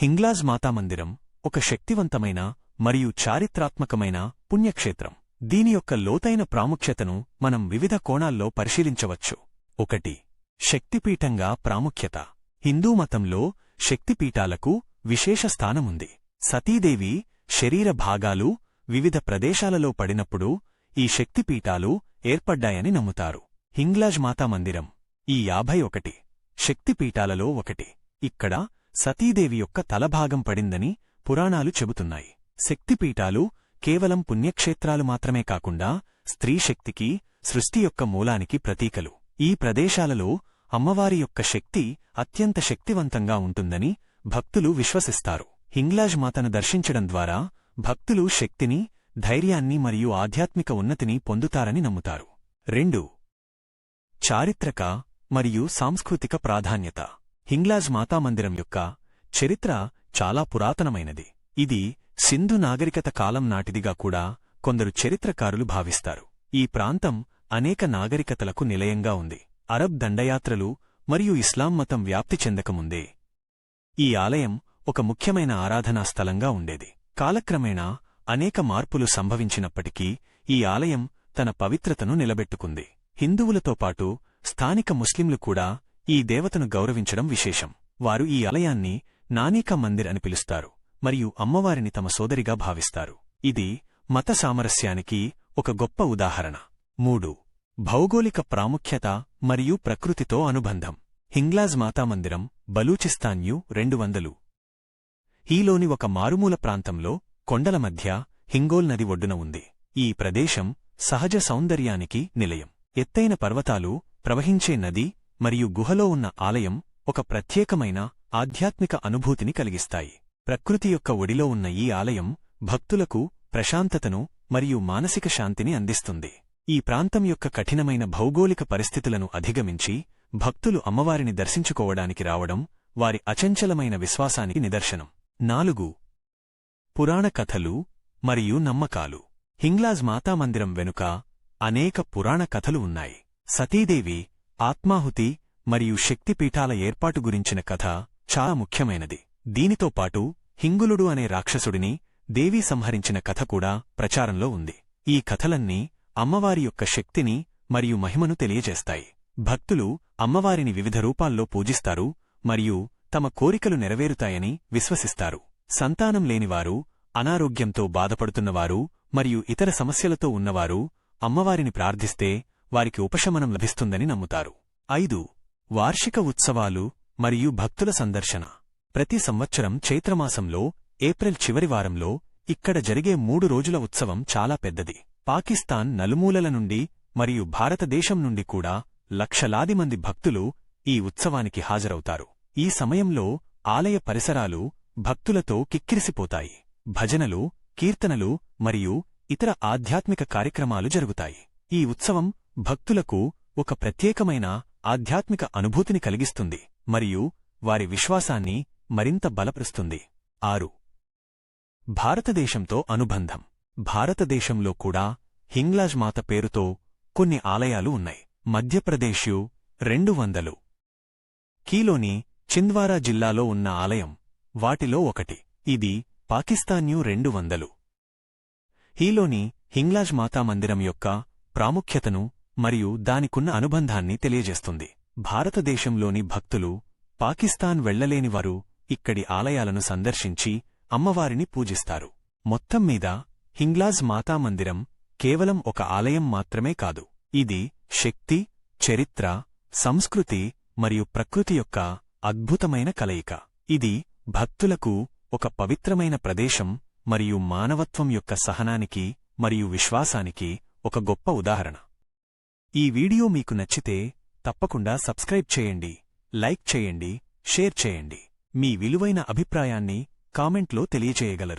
హింగ్లాజ్ మాతామందిరం ఒక శక్తివంతమైన మరియు చారిత్రాత్మకమైన పుణ్యక్షేత్రం. దీని యొక్క లోతైన ప్రాముఖ్యతను మనం వివిధ కోణాల్లో పరిశీలించవచ్చు. 1. శక్తిపీఠంగా ప్రాముఖ్యత. హిందూ మతంలో శక్తిపీఠాలకు విశేష స్థానముంది. సతీదేవి శరీర భాగాలు వివిధ ప్రదేశాలలో పడినప్పుడు ఈ శక్తిపీఠాలు ఏర్పడ్డాయని నమ్ముతారు. హింగ్లాజ్ మాతామందిరం ఈ 51 శక్తిపీఠాలలో ఒకటి. ఇక్కడ సతీదేవి యొక్క తలభాగం పడిందని పురాణాలు చెబుతున్నాయి. శక్తిపీఠాలు కేవలం పుణ్యక్షేత్రాలు మాత్రమే కాకుండా స్త్రీ శక్తికి, సృష్టి యొక్క మూలానికి ప్రతీకలు. ఈ ప్రదేశాలలో అమ్మవారి యొక్క శక్తి అత్యంత శక్తివంతంగా ఉంటుందని భక్తులు విశ్వసిస్తారు. హింగ్లాజ్ మాతను దర్శించడం ద్వారా భక్తులు శక్తిని, ధైర్యాన్ని మరియు ఆధ్యాత్మిక ఉన్నతిని పొందుతారని నమ్ముతారు. 2. చారిత్రక మరియు సాంస్కృతిక ప్రాధాన్యత. హింగ్లాజ్ మాతామందిరం యొక్క చరిత్ర చాలా పురాతనమైనది. ఇది సింధు నాగరికత కాలం నాటిదిగా కూడా కొందరు చరిత్రకారులు భావిస్తారు. ఈ ప్రాంతం అనేక నాగరికతలకు నిలయంగా ఉంది. అరబ్ దండయాత్రలు మరియు ఇస్లాం మతం వ్యాప్తి చెందకముందే ఈ ఆలయం ఒక ముఖ్యమైన ఆరాధనా స్థలంగా ఉండేది. కాలక్రమేణా అనేక మార్పులు సంభవించినప్పటికీ ఈ ఆలయం తన పవిత్రతను నిలబెట్టుకుంది. హిందువులతో పాటు స్థానిక ముస్లింలు కూడా ఈ దేవతను గౌరవించడం విశేషం. వారు ఈ ఆలయాన్ని నానీకా మందిర్ అని పిలుస్తారు మరియు అమ్మవారిని తమ సోదరిగా భావిస్తారు. ఇది మత సామరస్యానికి ఒక గొప్ప ఉదాహరణ. 3. భౌగోళిక ప్రాముఖ్యత మరియు ప్రకృతితో అనుబంధం. హింగ్లాజ్ మాతామందిరం బలూచిస్తాన్యు 200 ఈలోని ఒక మారుమూల ప్రాంతంలో కొండల మధ్య హింగోల్ నది ఒడ్డున ఉంది. ఈ ప్రదేశం సహజ సౌందర్యానికి నిలయం. ఎత్తైన పర్వతాలు, ప్రవహించే నది మరియు గుహలో ఉన్న ఆలయం ఒక ప్రత్యేకమైన ఆధ్యాత్మిక అనుభూతిని కలిగిస్తాయి. ప్రకృతి యొక్క ఒడిలో ఉన్న ఈ ఆలయం భక్తులకు ప్రశాంతతను మరియు మానసిక శాంతిని అందిస్తుంది. ఈ ప్రాంతం యొక్క కఠినమైన భౌగోళిక పరిస్థితులను అధిగమించి భక్తులు అమ్మవారిని దర్శించుకోవడానికి రావడం వారి అచంచలమైన విశ్వాసానికి నిదర్శనం. 4. పురాణ కథలు మరియు నమ్మకాలు. హింగ్లాజ్ మాతామందిరం వెనుక అనేక పురాణ కథలు ఉన్నాయి. సతీదేవి, ఆత్మాహుతి మరియు శక్తిపీఠాల ఏర్పాటు గురించిన కథ చాలా ముఖ్యమైనది. దీనితో పాటు హింగులుడు అనే రాక్షసుడిని దేవీ సంహరించిన కథ కూడా ప్రచారంలో ఉంది. ఈ కథలన్నీ అమ్మవారి యొక్క శక్తిని మరియు మహిమను తెలియజేస్తాయి. భక్తులు అమ్మవారిని వివిధ రూపాల్లో పూజిస్తారు మరియు తమ కోరికలు నెరవేరుతాయని విశ్వసిస్తారు. సంతానం లేనివారు, అనారోగ్యంతో బాధపడుతున్నవారు మరియు ఇతర సమస్యలతో ఉన్నవారు అమ్మవారిని ప్రార్థిస్తే వారికి ఉపశమనం లభిస్తుందని నమ్ముతారు. 5. వార్షిక ఉత్సవాలు మరియు భక్తుల సందర్శన. ప్రతి సంవత్సరం చైత్రమాసంలో ఏప్రిల్ చివరి వారంలో ఇక్కడ జరిగే 3 రోజుల ఉత్సవం చాలా పెద్దది. పాకిస్తాన్ నలుమూలల నుండి మరియు భారతదేశం నుండి కూడా లక్షలాది మంది భక్తులు ఈ ఉత్సవానికి హాజరవుతారు. ఈ సమయంలో ఆలయ పరిసరాలు భక్తులతో కిక్కిరిసిపోతాయి. భజనలు, కీర్తనలు మరియు ఇతర ఆధ్యాత్మిక కార్యక్రమాలు జరుగుతాయి. ఈ ఉత్సవం భక్తులకు ఒక ప్రత్యేకమైన ఆధ్యాత్మిక అనుభూతిని కలిగిస్తుంది మరియు వారి విశ్వాసాన్ని మరింత బలపరుస్తుంది. 6. భారతదేశంతో అనుబంధం. భారతదేశంలో కూడా హింగ్లాజ్ మాత పేరుతో కొన్ని ఆలయాలు ఉన్నాయి. మధ్యప్రదేశ్యు 200 కీలోని చింద్వారా జిల్లాలో ఉన్న ఆలయం వాటిలో ఒకటి. ఇది పాకిస్తాన్యు 200 హీలోని హింగ్లాజ్ మాతామందిరం యొక్క ప్రాముఖ్యతను మరియు దానికున్న అనుబంధాన్ని తెలియజేస్తుంది. భారతదేశంలోని భక్తులు పాకిస్తాన్ వెళ్లలేనివారు ఇక్కడి ఆలయాలను సందర్శించి అమ్మవారిని పూజిస్తారు. మొత్తం మీద హింగ్లాజ్ మాతామందిరం కేవలం ఒక ఆలయం మాత్రమే కాదు. ఇది శక్తి, చరిత్ర, సంస్కృతి మరియు ప్రకృతి యొక్క అద్భుతమైన కలయిక. ఇది భక్తులకు ఒక పవిత్రమైన ప్రదేశం మరియు మానవత్వం యొక్క సహనానికి మరియు విశ్వాసానికి ఒక గొప్ప ఉదాహరణ. ఈ వీడియో మీకు నచ్చితే తప్పకుండా సబ్స్క్రైబ్ చేయండి, లైక్ చేయండి, షేర్ చేయండి. మీ విలువైన అభిప్రాయాన్ని కామెంట్లో తెలియచేయగలరు.